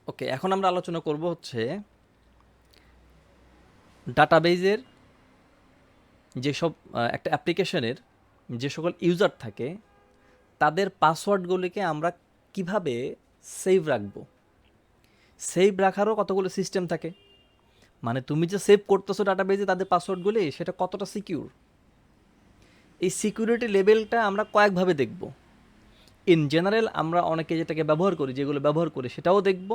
ওকে, এখন আমরা আলোচনা করব হচ্ছে ডাটাবেজের যেসব একটা অ্যাপ্লিকেশনের যে সকল ইউজার থাকে তাদের পাসওয়ার্ডগুলিকে আমরা কিভাবে সেভ রাখবো। সেভ রাখারও কতগুলো সিস্টেম থাকে, মানে তুমি যে সেভ করতেছো ডাটাবেজে তাদের পাসওয়ার্ডগুলি, সেটা কতটা সিকিউর। এই সিকিউরিটি লেভেলটা আমরা কয়েকভাবে দেখব। ইন জেনারেল আমরা অনেকে যেটাকে ব্যবহার করি, যেগুলো ব্যবহার করি সেটাও দেখব,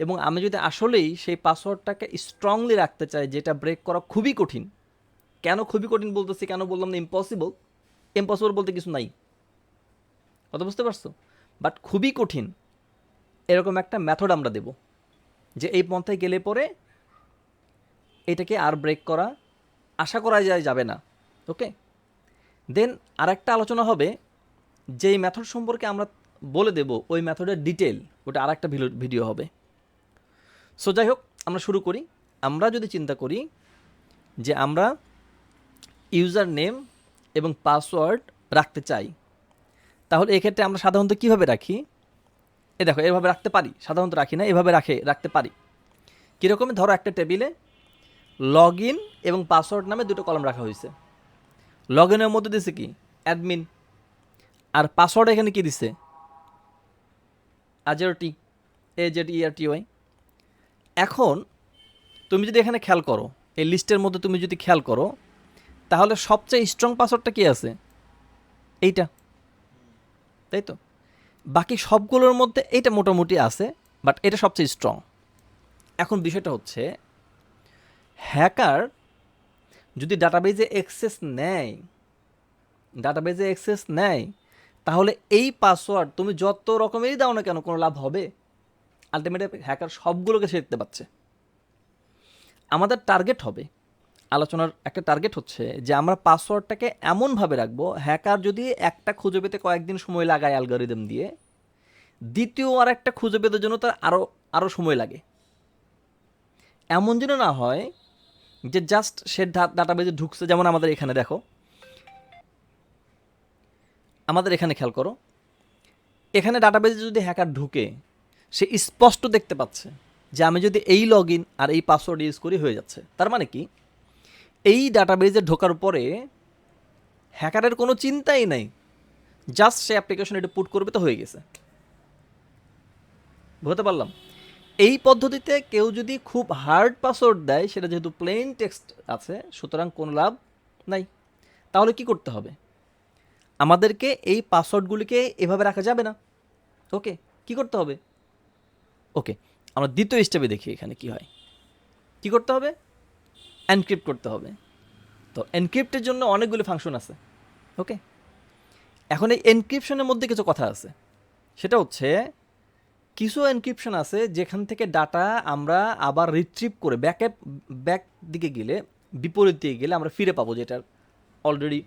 এবং আমি যদি আসলেই সেই পাসওয়ার্ডটাকে স্ট্রংলি রাখতে চাই যেটা ব্রেক করা খুবই কঠিন। কেন খুবই কঠিন বলতেছি, কেন বললাম না ইম্পসিবল? ইম্পসিবল বলতে কিছু নাই, কথা বুঝতে পারছো? বাট খুবই কঠিন এরকম একটা মেথড আমরা দেব, যে এই পন্থায় গেলে পরে এটাকে আর ব্রেক করা আশা করা যাবে না। ওকে, দেন আরেকটা আলোচনা হবে যেই মেথড সম্পর্কে আমরা বলে দেব, ওই মেথডের ডিটেল ওটা আরেকটা ভিডিও হবে। সো যাই হোক, আমরা শুরু করি। আমরা যদি চিন্তা করি যে আমরা ইউজার নেম এবং পাসওয়ার্ড রাখতে চাই, তাহলে এক্ষেত্রে আমরা সাধারণত কীভাবে রাখি? দেখো, এভাবে রাখতে পারি, সাধারণত রাখি না, এভাবে রাখতে পারি। কীরকম? ধরো একটা টেবিলে লগ ইন এবং পাসওয়ার্ড নামে দুটো কলাম রাখা হয়েছে। লগ ইনের মধ্যে দিছে কি? অ্যাডমিন। আর পাসওয়ার্ড এখানে কি দিছে? AZERTY, AZERTY। এখন তুমি যদি এখানে খেয়াল করো, এই লিস্টের মধ্যে তুমি যদি খেয়াল করো, তাহলে সবচেয়ে স্ট্রং পাসওয়ার্ডটা কি আছে? এইটা, তাই তো? বাকি সবগুলোর মধ্যে এইটা মোটামুটি আছে, বাট এটা সবচেয়ে স্ট্রং। এখন বিষয়টা হচ্ছে, হ্যাকার যদি ডাটাবেজে অ্যাক্সেস নেয়, তাহলে এই পাসওয়ার্ড তুমি যত রকমেরই দাও না কেন, কোনো লাভ হবে? আলটিমেটলি হ্যাকার সবগুলোকে দেখতে পাচ্ছে। আমাদের টার্গেট হবে, আলোচনার একটা টার্গেট হচ্ছে যে আমরা পাসওয়ার্ডটাকে এমনভাবে রাখবো, হ্যাকার যদি একটা খুঁজে পেতে কয়েকদিন সময় লাগায় অ্যালগরিদম দিয়ে, দ্বিতীয় আর একটা খুঁজে পেতে জন্য তার আরও সময় লাগে। এমন যেন না হয় যে জাস্ট সে ডাটাবেজে ঢুকছে। যেমন আমাদের এখানে দেখো, আমাদের এখানে খেয়াল করো, এখানে ডাটাবেজে যদি হ্যাকার ঢুকে, সে স্পষ্ট দেখতে পাচ্ছে যে আমি যদি এই লগ ইন আর এই পাসওয়ার্ড ইউজ করি হয়ে যাচ্ছে। তার মানে কি, এই ডাটাবেজে ঢোকার পরে হ্যাকারের কোনো চিন্তাই নাই, জাস্ট সে অ্যাপ্লিকেশন এটা পুট করবে তো হয়ে গেছে। বুঝতে পারলাম? এই পদ্ধতিতে কেউ যদি খুব হার্ড পাসওয়ার্ড দেয়, সেটা যেহেতু প্লেন টেক্সট আছে, সুতরাং কোনো লাভ নাই। তাহলে কি করতে হবে? আমাদেরকে এই পাসওয়ার্ডগুলিকে এভাবে রাখা যাবে না। ওকে, কি করতে হবে? ওকে, আমরা দ্বিতীয় স্টেপে দেখি এখানে কি হয়। কি করতে হবে? এনক্রিপ্ট করতে হবে। তো এনক্রিপ্টের জন্য অনেকগুলি ফাংশন আছে। ওকে, এখন এই এনক্রিপশনের মধ্যে কিছু কথা আছে। সেটা হচ্ছে, কিছু এনক্রিপশন আছে যেখান থেকে ডাটা আমরা আবার রিট্রিভ করে ব্যাক দিকে গেলে, বিপরীত দিকে গেলে আমরা ফিরে পাবো যেটার অলরেডি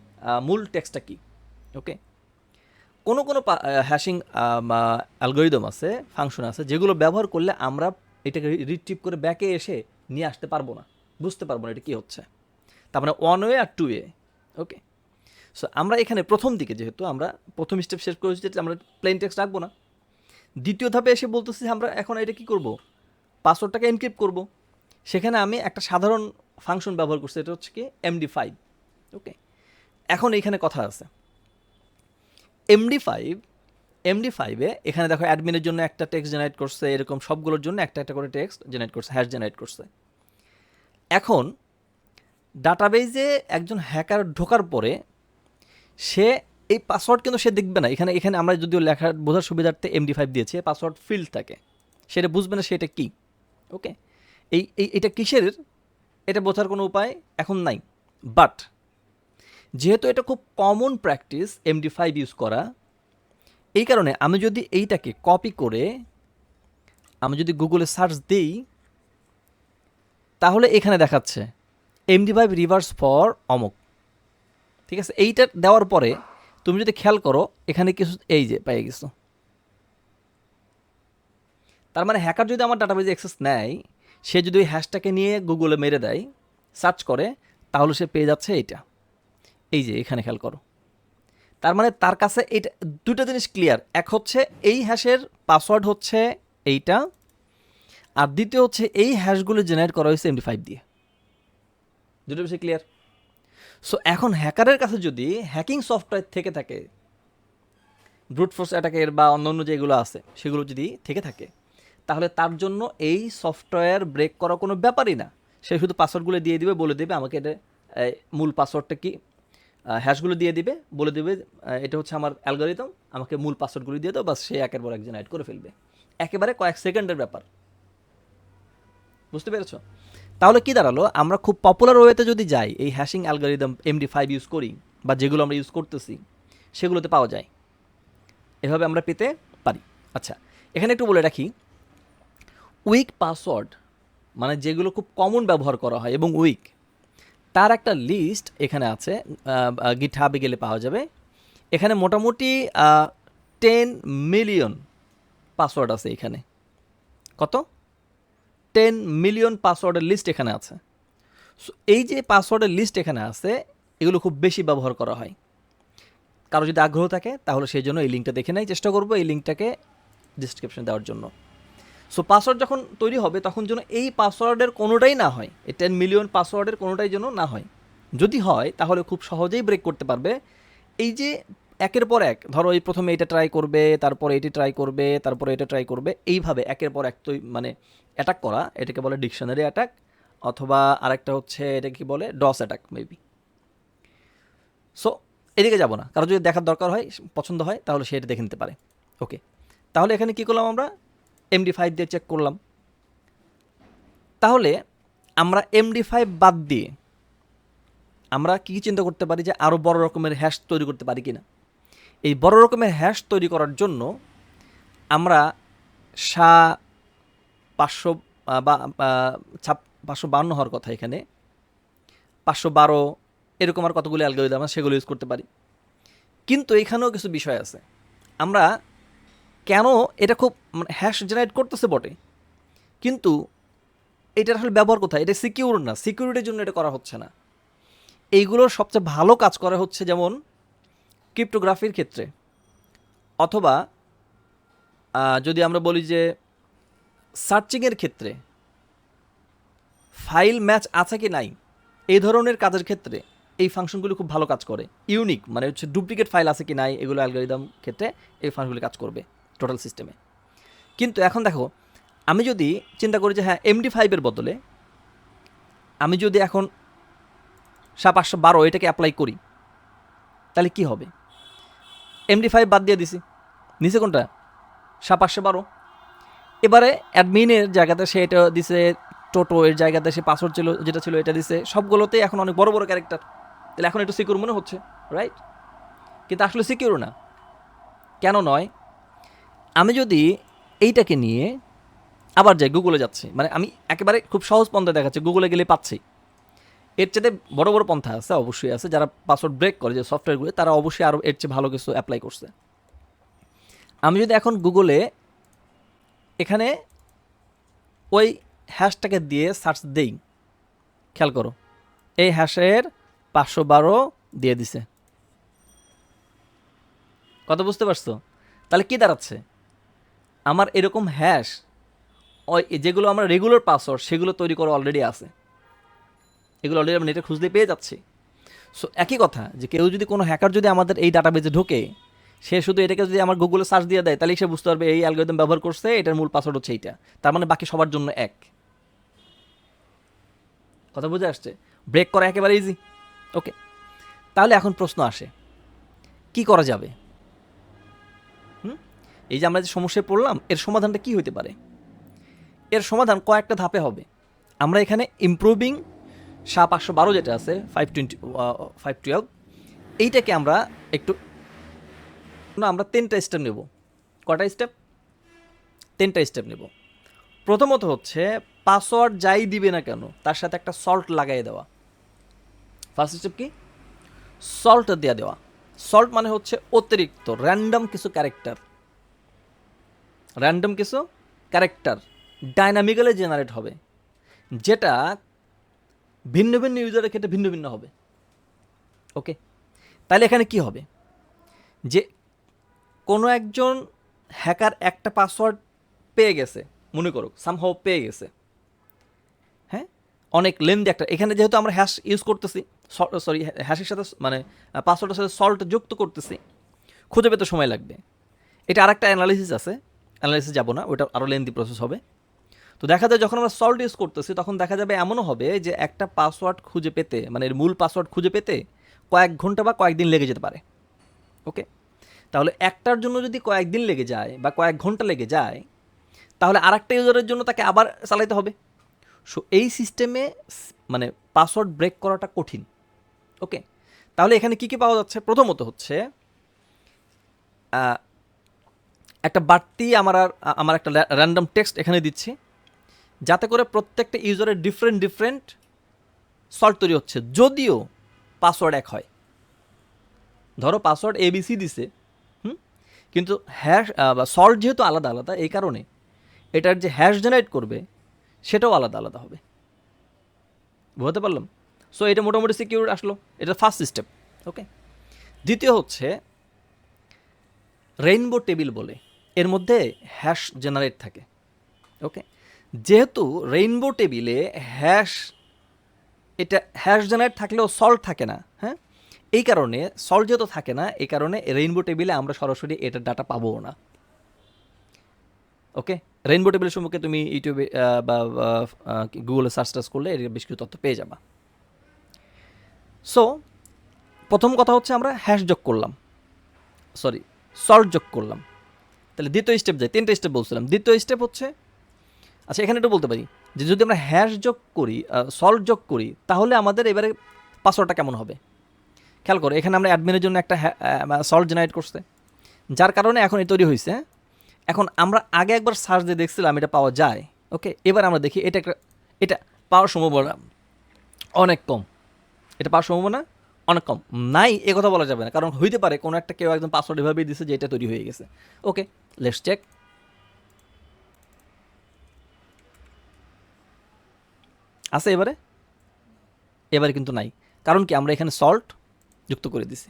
মূল টেক্সটটা কি। ওকে, কোনো হ্যাশিং অ্যালগরিদম আছে, ফাংশন আছে, যেগুলো ব্যবহার করলে আমরা এটাকে রিট্রিভ করে ব্যাকে এসে নিয়ে আসতে পারবো না, বুঝতে পারবো না এটা কী হচ্ছে। তার মানে ওয়ান ওয়ে আর টু ওয়ে। ওকে, সো আমরা এখানে প্রথম দিকে, যেহেতু আমরা প্রথম স্টেপ শেষ করেছি যে আমরা প্লেন টেক্সট রাখবো না, দ্বিতীয় ধাপে এসে বলতেছি আমরা এখন এটা কী করবো? পাসওয়ার্ডটাকে এনক্রিপ্ট করব। সেখানে আমি একটা সাধারণ ফাংশন ব্যবহার করছি, এটা হচ্ছে কি MD5। ওকে, এখন এইখানে কথা আছে। MD5-এ এখানে দেখো অ্যাডমিনের জন্য একটা টেক্সট জেনারেট করছে, এরকম সবগুলোর জন্য একটা একটা করে টেক্সট জেনারেট করছে, হ্যাশ জেনারেট করছে। এখন ডাটাবেজে একজন হ্যাকার ঢোকার পরে সে এই পাসওয়ার্ড কিন্তু সে দেখবে না। এখানে এখানে আমরা যদিও লেখার বোঝার সুবিধার্থে MD5 দিয়েছে, পাসওয়ার্ড ফিল্ড থাকে, সেটা বুঝবে না সেটা কী। ওকে, এটা কিসের, এটা বোঝার কোনো উপায় এখন নাই। বাট যেহেতু এটা খুব কমন প্র্যাকটিস MD5 ইউজ করা, এই কারণে আমি যদি এইটাকে কপি করে আমি যদি গুগলে সার্চ দিই, তাহলে এখানে দেখাচ্ছে MD5 রিভার্স ফর অমুক। ঠিক আছে, এইটা দেওয়ার পরে তুমি যদি খেয়াল করো, এখানে কিছু এই যে পেয়ে গেছো। তার মানে হ্যাকার যদি আমার ডাটাবেজে অ্যাক্সেস নেয়, সে যদি ওই হ্যাশটাকে নিয়ে গুগলে মেরে দেয়, সার্চ করে, তাহলে সে পেয়ে যাচ্ছে এইটা। এই যে এখানে খেয়াল করো, তার মানে তার কাছে এইটা দুটো জিনিস ক্লিয়ার। এক হচ্ছে এই হ্যাশের পাসওয়ার্ড হচ্ছে এইটা, আর দ্বিতীয় হচ্ছে এই হ্যাশগুলো জেনারেট করা হয়েছে MD5 দিয়ে। দুটো বিষয় ক্লিয়ার? সো এখন হ্যাকারের কাছে যদি হ্যাকিং সফটওয়্যার থেকে থাকে, ব্রুট ফোর্স অ্যাটাকের বা অন্যান্য যেগুলো আছে সেগুলো যদি থেকে থাকে, তাহলে তার জন্য এই সফটওয়্যার ব্রেক করা কোনো ব্যাপারই না। সে শুধু পাসওয়ার্ডগুলো দিয়ে দিবে, বলে দেবে আমাকে এটা মূল পাসওয়ার্ডটা কি, হ্যাশগুলো দিয়ে দিবে, বলে দেবে এটা হচ্ছে আমার অ্যালগরিদম, আমাকে মূল পাসওয়ার্ডগুলো দিয়ে দাও, বাস সে একের পর এক জেনারেট করে ফেলবে। একেবারে কয়েক সেকেন্ডের ব্যাপার। বুঝতে পেরেছো? তাহলে কি দাঁড়ালো, আমরা খুব পপুলার ওয়েতে যদি যাই, এই হ্যাশিং অ্যালগরিদম MD5 ইউজ করি বা যেগুলো আমরা ইউজ করতেছি সেগুলোতে পাওয়া যায়, এভাবে আমরা পেতে পারি। আচ্ছা, এখানে একটু বলে রাখি, উইক পাসওয়ার্ড মানে যেগুলো খুব কমন ব্যবহার করা হয় এবং উইক, তার একটা লিস্ট এখানে আছে, গিটহাবে গেলে পাওয়া যাবে। এখানে মোটামুটি 10 মিলিয়ন পাসওয়ার্ড আছে এখানে। কত? 10 মিলিয়ন পাসওয়ার্ডের লিস্ট এখানে আছে। সো এই যে পাসওয়ার্ডের লিস্ট এখানে আছে, এগুলো খুব বেশি ব্যবহার করা হয়। কারো যদি আগ্রহ থাকে তাহলে সেই জন্য এই লিঙ্কটা দেখে নেয়, চেষ্টা করবো এই লিঙ্কটাকে ডিসক্রিপশনে দেওয়ার জন্য। সো পাসওয়ার্ড যখন তৈরি হবে তখন যেন এই পাসওয়ার্ডের কোনোটাই না হয়, এই 10 মিলিয়ন পাসওয়ার্ডের কোনোটাই যেন না হয়। যদি হয় তাহলে খুব সহজেই ব্রেক করতে পারবে। এই যে একের পর এক, ধরো এই প্রথমে এটা ট্রাই করবে, তারপরে এটি ট্রাই করবে, তারপরে এটা ট্রাই করবে, এইভাবে একের পর এক মানে অ্যাটাক করা, এটাকে বলে ডিকশনারি অ্যাটাক, অথবা আরেকটা হচ্ছে এটাকে কি বলে, ডস অ্যাটাক মেবি। সো এদিকে যাব না, কারো যদি দেখার দরকার হয়, পছন্দ হয়, তাহলে সে এটা দেখে নিতে পারে। ওকে, তাহলে এখানে কী করলাম, আমরা MD5 দিয়ে চেক করলাম। তাহলে আমরা MD5 বাদ দিয়ে আমরা কী চিন্তা করতে পারি যে আরও বড় রকমের হ্যাশ তৈরি করতে পারি কি না। এই বড় রকমের হ্যাশ তৈরি করার জন্য আমরা 500 বা 552 হওয়ার কথা, এখানে 512 এরকম আর কতগুলি অ্যালগরিদম আছে, সেগুলো ইউজ করতে পারি। কিন্তু এখানেও কিছু বিষয় আছে। আমরা কেন এটা খুব হ্যাশ জেনারেট করতেছে বটে, কিন্তু এটার আসলে ব্যবহার কোথায়? এটা সিকিউর না, সিকিউরিটির জন্য এটা করা হচ্ছে না। এইগুলোর সবচেয়ে ভালো কাজ করা হচ্ছে যেমন ক্রিপ্টোগ্রাফির ক্ষেত্রে, অথবা যদি আমরা বলি যে সার্চিংয়ের ক্ষেত্রে, ফাইল ম্যাচ আছে কি নাই, এই ধরনের কাজের ক্ষেত্রে এই ফাংশনগুলো খুব ভালো কাজ করে। ইউনিক মানে হচ্ছে ডুপ্লিকেট ফাইল আছে কি নাই, এগুলো অ্যালগরিদম ক্ষেত্রে এই ফাংশনগুলি কাজ করবে টোটাল সিস্টেমে। কিন্তু এখন দেখো, আমি যদি চিন্তা করি যে হ্যাঁ MD5 বদলে আমি যদি এখন 512 এটাকে অ্যাপ্লাই করি, তাহলে কি হবে? MD5 বাদ দিয়ে দিছি, নিচে কোনটা? 512। এবারে অ্যাডমিনের জায়গাতে সে এটা দিছে, টোটো এর জায়গাতে সে পাসওয়ার্ড ছিল যেটা ছিল এটা দিছে, সবগুলোতেই এখন অনেক বড় বড় ক্যারেক্টার। তাহলে এখন একটু সিকিউর মনে হচ্ছে, রাইট? কিন্তু আসলে সিকিউর না। কেন নয়? আমি যদি এইটাকে নিয়ে আবার যাই, গুগলে যাচ্ছি, মানে আমি একেবারে খুব সহজ পন্থা দেখাচ্ছি, গুগলে গেলে পাচ্ছি। এর চেয়ে বড় বড় পন্থা আছে, অবশ্যই আছে, যারা পাসওয়ার্ড ব্রেক করে যে সফটওয়্যারগুলো, তারা অবশ্যই আরও এর চেয়ে ভালো কিছু অ্যাপ্লাই করছে। আমি যদি এখন গুগলে এখানে ওই হ্যাশটাকে দিয়ে সার্চ দেই, খেয়াল করো, এই হ্যাশের 512 দিয়ে দিছে। কত বুঝতে পারছো? তাহলে কি দাঁড়াচ্ছে, আমার এরকম হ্যাশ ওই যেগুলো আমরা রেগুলার পাসওয়ার্ড সেগুলো তৈরি করা অলরেডি আছে, এগুলো অলরেডি আমরা নেটে খুঁজলে পেয়ে যাচ্ছি। সো একই কথা, যে কেউ যদি কোনো হ্যাকার যদি আমাদের এই ডাটাবেজে ঢোকে, সে শুধু এটাকে যদি আমার গুগলে সার্চ দিয়ে দেয়, তাহলে সে বুঝতে পারবে এই অ্যালগরিদম ব্যবহার করছে, এটার মূল পাসওয়ার্ড হচ্ছে এইটা, তার মানে বাকি সবার জন্য এক। কথা বুঝে আসছে? ব্রেক করা একেবারে ইজি। ওকে, তাহলে এখন প্রশ্ন আসে, কি করা যাবে? এই যে আমরা যে সমস্যায় পড়লাম, এর সমাধানটা কি হতে পারে? এর সমাধান কয়েকটা ধাপে হবে। আমরা এখানে ইমপ্রুভিং 512 যেটা আছে 512, এইটাকে আমরা একটু আমরা 10টা স্টেপ নেব। কটা স্টেপ? 10টা স্টেপ নেব। প্রথমত হচ্ছে পাসওয়ার্ড যাই দিবে না কেন তার সাথে একটা সল্ট লাগাই দেওয়া। ফার্স্ট স্টেপ কি? সল্ট দিয়ে দেওয়া। সল্ট মানে হচ্ছে অতিরিক্ত র্যান্ডম কিছু ক্যারেক্টার ডাইনামিক্যালি জেনারেট হবে, যেটা ভিন্ন ভিন্ন ইউজারের ক্ষেত্রে ভিন্ন ভিন্ন হবে। ওকে, তাহলে এখানে কি হবে, যে কোনো একজন হ্যাকার একটা পাসওয়ার্ড পেয়ে গেছে, মনে করো সামহাও পেয়ে গেছে, হ্যাঁ, অনেক লেন্দি একটা, এখানে যেহেতু আমরা হ্যাশ ইউজ করতেছি, সরি হ্যাশের সাথে মানে পাসওয়ার্ডের সাথে সল্ট যুক্ত করতেছি, খুঁজে পেতে সময় লাগবে। এটা আরেকটা অ্যানালাইসিস আছে, অ্যানালাইসিস যাবো না, ওটা আরও লেন্দি প্রসেস হবে। তো দেখা যায় যখন আমরা সল্ট ইউজ করতেছি তখন দেখা যাবে এমনও হবে যে একটা পাসওয়ার্ড খুঁজে পেতে, মানে এর মূল পাসওয়ার্ড খুঁজে পেতে কয়েক ঘন্টা বা কয়েকদিন লেগে যেতে পারে। ওকে, তাহলে একটার জন্য যদি কয়েকদিন লেগে যায় বা কয়েক ঘন্টা লেগে যায়, তাহলে আরেকটা ইউজারের জন্য তাকে আবার চালাইতে হবে। সো এই সিস্টেমে মানে পাসওয়ার্ড ব্রেক করাটা কঠিন। ওকে, তাহলে এখানে কী কী পাওয়া যাচ্ছে? প্রথমত হচ্ছে একটা বাড়তি আমার একটা র্যান্ডম টেক্সট এখানে দিচ্ছি, যাতে করে প্রত্যেকটা ইউজারের ডিফারেন্ট সল্ট তৈরি হচ্ছে, যদিও পাসওয়ার্ড এক হয়। ধরো পাসওয়ার্ড ABC দিছে, কিন্তু হ্যাশ বা সল্ট যেহেতু আলাদা আলাদা, এই কারণে এটার যে হ্যাশ জেনারেট করবে সেটাও আলাদা আলাদা হবে। বুঝতে পারলাম? সো এটা মোটামুটি সিকিউর আসলো, এটা ফার্স্ট সিস্টেম। ওকে, দ্বিতীয় হচ্ছে রেইনবো টেবিল বলে, এর মধ্যে হ্যাশ জেনারেট থাকে। ওকে, যেহেতু রেইনবো টেবিলে এটা হ্যাশ জেনারেট থাকলেও সল্ট থাকে না, হ্যাঁ, এই কারণে সল্ট যেহেতু থাকে না, এই কারণে রেইনবো টেবিলে আমরা সরাসরি এটার ডাটা পাবো না। ওকে, রেইনবো টেবিলের সম্পর্কে তুমি ইউটিউবে বা গুগলে সার্চ টার্চ করলে এর বেশ কিছু তথ্য পেয়ে যাবা। সো প্রথম কথা হচ্ছে আমরা হ্যাশ যোগ করলাম, সরি সল্ট যোগ করলাম। তাহলে দ্বিতীয় স্টেপ যাই, তিনটা স্টেপ বলছিলাম। দ্বিতীয় স্টেপ হচ্ছে, আচ্ছা এখানে একটু বলতে পারি যে যদি আমরা হ্যাশ যোগ করি, সল্ট যোগ করি, তাহলে আমাদের এবারে পাসওয়ার্ডটা কেমন হবে খেয়াল করো। এখানে আমরা অ্যাডমিনের জন্য একটা সল্ট জেনারেট করছে, যার কারণে এখন এই তৈরি হয়েছে। এখন আমরা আগে একবার সার্চ দিয়ে দেখছিলাম এটা পাওয়া যায়। ওকে, এবার আমরা দেখি এটা পাওয়ার সম্ভাবনা অনেক কম, এটা পাওয়ার সম্ভাবনা অনেক কম, নাই এ কথা বলা যাবে না, কারণ হইতে পারে কোনো একটা কেউ একদম পাসওয়ার্ড এভাবেই দিচ্ছে যে এটা তৈরি হয়ে গেছে। ওকে, লেটস চেক। আছে এবারে কিন্তু নাই, কারণ কি আমরা এখানে সল্ট যুক্ত করে দিছি।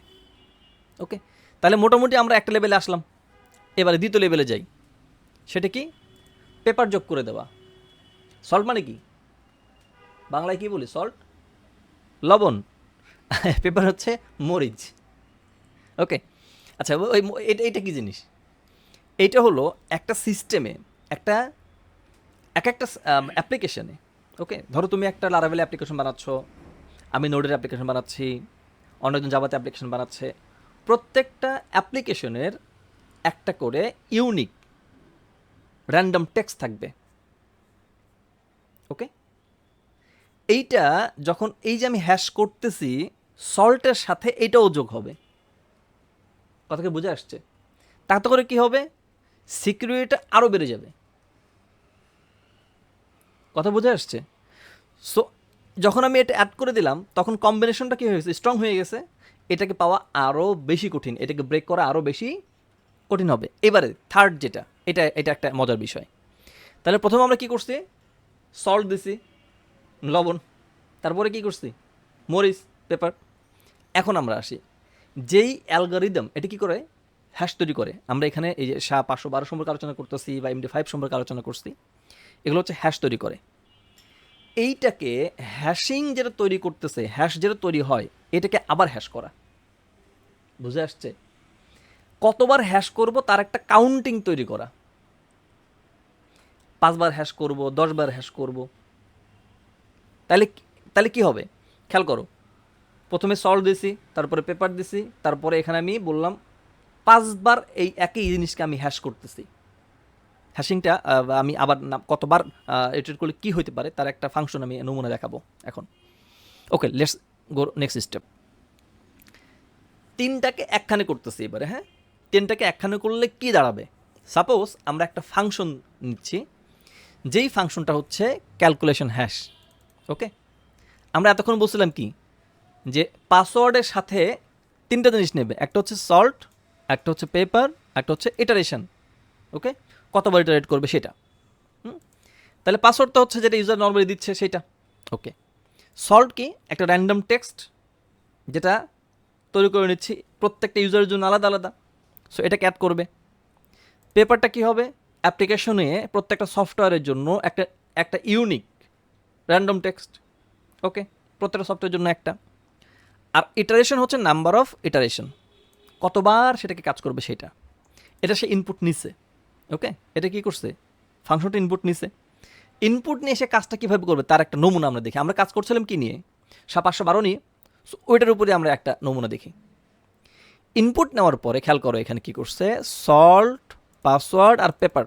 ওকে, তাহলে মোটামুটি আমরা একটা লেভেলে আসলাম। এবারে দ্বিতীয় লেভেলে যাই, সেটা কি? পেপার যোগ করে দেওয়া। সল্ট মানে কি বাংলায় কি বলি? সল্ট লবণ, পেপার হচ্ছে মরিচ। ওকে, আচ্ছা ওই এটা কি জিনিস? এইটা হলো একটা সিস্টেমে একটা অ্যাপ্লিকেশনে। ওকে, ধরো তুমি একটা লারাভেল অ্যাপ্লিকেশন বানাচ্ছ, আমি নোডের অ্যাপ্লিকেশন বানাচ্ছি, অন্যজন জাভাতে অ্যাপ্লিকেশন বানাচ্ছে। প্রত্যেকটা অ্যাপ্লিকেশনের একটা করে ইউনিক র্যান্ডম টেক্সট থাকবে। ওকে, এইটা যখন এই যে আমি হ্যাশ করতেছি, সল্টের সাথে এইটাও যোগ হবে। কথাকে বুঝে আসছে? তাতে করে কি হবে? সিকিউরিটিটা আরও বেড়ে যাবে। কথা বুঝে আসছে? সো যখন আমি এটা অ্যাড করে দিলাম, তখন কম্বিনেশনটা কী হয়ে গেছে? স্ট্রং হয়ে গেছে। এটাকে পাওয়া আরও বেশি কঠিন, এটাকে ব্রেক করা আরও বেশি কঠিন হবে। এবারে থার্ড যেটা, এটা একটা মজার বিষয়। তাহলে প্রথমে আমরা কি করছি? সল্ট দিছি, লবণ, তারপরে কি করছি? মরিচ, পেপার। এখন আমরা আসি, যেই অ্যালগরিদম এটা কি করে? হ্যাশ তৈরি করে। আমরা এখানে এই যে SHA-512 সম্পর্কে আলোচনা করতেছি বা MD5 সম্পর্কে আলোচনা করছি, এগুলো হচ্ছে হ্যাশ তৈরি করে। এইটাকে হ্যাশিং যেটা তৈরি করতেছে, হ্যাশ যেটা তৈরি হয়, এটাকে আবার হ্যাশ করা। বুঝে আসছে? কতবার হ্যাশ করব তার একটা কাউন্টিং তৈরি করা। 5 বার হ্যাশ করব, 10 বার হ্যাশ করব। তাহলে কি হবে? খেয়াল করো, প্রথমে সল্ট দিছি, তারপরে পেপার দিছি, তারপরে এখানে আমি বললাম 5 বার এই একই জিনিসকে আমি হ্যাশ করতেছি। হ্যাশিংটা আমি আবার কতবার এডিট করলে কী হইতে পারে তার একটা ফাংশন আমি নমুনা দেখাবো এখন। ওকে, লেটস গো নেক্সট স্টেপ। 3টাকে একখানে করতেছি এবারে। হ্যাঁ, 3টাকে একখানে করলে কি দাঁড়াবে? সাপোজ আমরা একটা ফাংশন নিচ্ছি, যেই ফাংশনটা হচ্ছে ক্যালকুলেশন হ্যাশ। ওকে, আমরা এতক্ষণ বলছিলাম কি যে পাসওয়ার্ডের সাথে 3টা জিনিস নেবে, একটা হচ্ছে সল্ট, একটা হচ্ছে পেপার, একটা হচ্ছে ইটারেশন। ওকে, কতবার ইটারেট করবে সেটা। তাহলে পাসওয়ার্ডটা হচ্ছে যেটা ইউজার নর্মালি দিচ্ছে সেটা। ওকে, সল্ট কি? একটা র্যান্ডম টেক্সট যেটা তৈরি করে নিচ্ছি প্রত্যেকটা ইউজারের জন্য আলাদা আলাদা, সো এটাকে অ্যাড করবে। পেপারটা কি হবে? অ্যাপ্লিকেশনে প্রত্যেকটা সফটওয়্যারের জন্য একটা একটা ইউনিক র্যান্ডম টেক্সট। ওকে, প্রত্যেকটা সফটওয়্যারের জন্য একটা। আর ইটারেশন হচ্ছে নাম্বার অফ ইটারেশন, কতবার সেটাকে কাজ করবে সেটা। এটা সে ইনপুট নিছে। ওকে, এটা কি করছে, ফাংশনটা ইনপুট নিছে। ইনপুট নিয়ে সে কাজটা কীভাবে করবে তার একটা নমুনা আমরা দেখি। আমরা কাজ করছিলাম কি নিয়ে, 512 নিয়ে। সো ওইটার উপরে আমরা একটা নমুনা দেখি। ইনপুট নেওয়ার পরে খেয়াল করো এখানে কি করছে, সল্ট, পাসওয়ার্ড আর পেপার,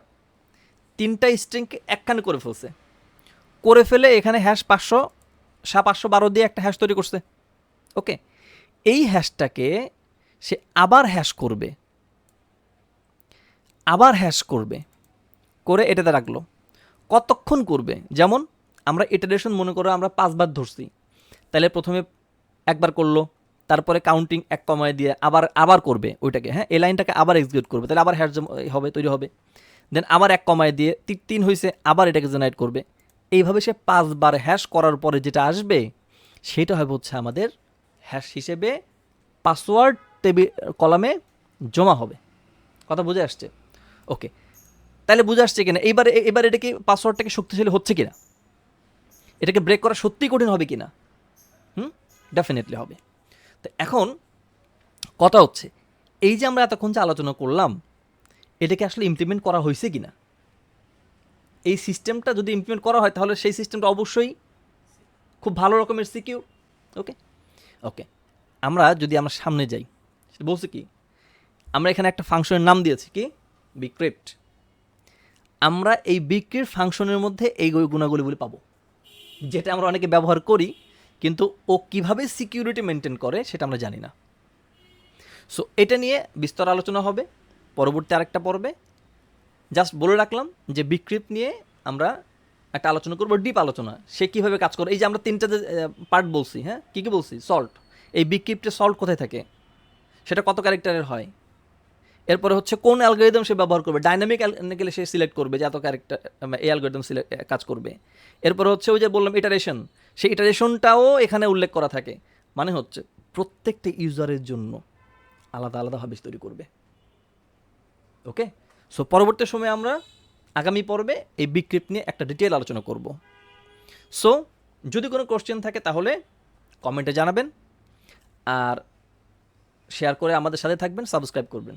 3টা স্ট্রিংকে একখানে করে ফেলছে। করে ফেলে এখানে হ্যাশ 512 দিয়ে একটা হ্যাশ তৈরি করছে। ওকে, এই হ্যাশটাকে সে আবার হ্যাশ করবে, করে এটাতে রাখলো। কতক্ষণ করবে, যেমন আমরা ইটারেশন মনে করো আমরা 5 বার ধরছি, তাহলে প্রথমে একবার করলো, তারপরে কাউন্টিং 1 কমায় দিয়ে আবার করবে ওইটাকে, হ্যাঁ, এই লাইনটাকে আবার এক্সিকিউট করবে, তাহলে আবার হ্যাশ হবে, তৈরি হবে। দেন আবার 1 কমায় দিয়ে 3 হয়েছে, আবার এটাকে জেনারেট করবে। এইভাবে সে 5 বার হ্যাশ করার পরে যেটা আসবে সেটা হবে হচ্ছে আমাদের হ্যাশ হিসেবে পাসওয়ার্ড টেবিল কলামে জমা হবে। কথা বুঝে আসছে? ওকে, তাহলে বুঝে আসছে কিনা এবার এটা কি পাসওয়ার্ডটাকে শক্তিশালী হচ্ছে কিনা, এটাকে ব্রেক করা সত্যিই কঠিন হবে কিনা? ডেফিনেটলি হবে। তো এখন কথা হচ্ছে, এই যে আমরা এতক্ষণ যে আলোচনা করলাম, এটাকে আসলে ইমপ্লিমেন্ট করা হয়েছে কিনা। এই সিস্টেমটা যদি ইমপ্লিমেন্ট করা হয় তাহলে সেই সিস্টেমটা অবশ্যই খুব ভালো রকমের সিকিউর। ওকে ওকে আমরা সামনে যাই, সেটা বলছি কি, আমরা এখানে একটা ফাংশনের নাম দিয়েছি কি, বিক্রিপ্ট। আমরা এই বিক্রিপ্ট ফাংশনের মধ্যে এই গুণাগুলিগুলি পাবো, যেটা আমরা অনেকে ব্যবহার করি, কিন্তু ও কিভাবে সিকিউরিটি মেনটেন করে সেটা আমরা জানি না। সো এটা নিয়ে বিস্তর আলোচনা হবে পরবর্তী আরেকটা পর্বে। জাস্ট বলে রাখলাম যে বিক্রিপ্ট নিয়ে আমরা একটা আলোচনা করবো, ডিপ আলোচনা, সে কীভাবে কাজ করে। এই যে আমরা 3টা যে পার্ট বলছি, হ্যাঁ, কী কী বলছি, সল্ট, এই বিক্রিপ্টে সল্ট কোথায় থাকে, সেটা কত ক্যারেক্টারের হয়, এরপরে হচ্ছে কোন অ্যালগোরিদম সে ব্যবহার করবে, ডাইনামিক গেলে সে সিলেক্ট করবে যে এত ক্যারেক্টার এই অ্যালগোরিদম কাজ করবে। এরপরে হচ্ছে ওই যে বললাম ইটারেশন, সেই ইটারেশনটাও এখানে উল্লেখ করা থাকে, মানে হচ্ছে প্রত্যেকটা ইউজারের জন্য আলাদা আলাদাভাবে তৈরি করবে। ওকে, সো পরবর্তী সময়ে আমরা আগামী পর্বে এই বিক্রিপ্ট নিয়ে একটা ডিটেল আলোচনা করব। সো যদি কোনো কোশ্চেন থাকে তাহলে কমেন্টে জানাবেন, আর শেয়ার করে আমাদের সাথে থাকবেন, সাবস্ক্রাইব করবেন।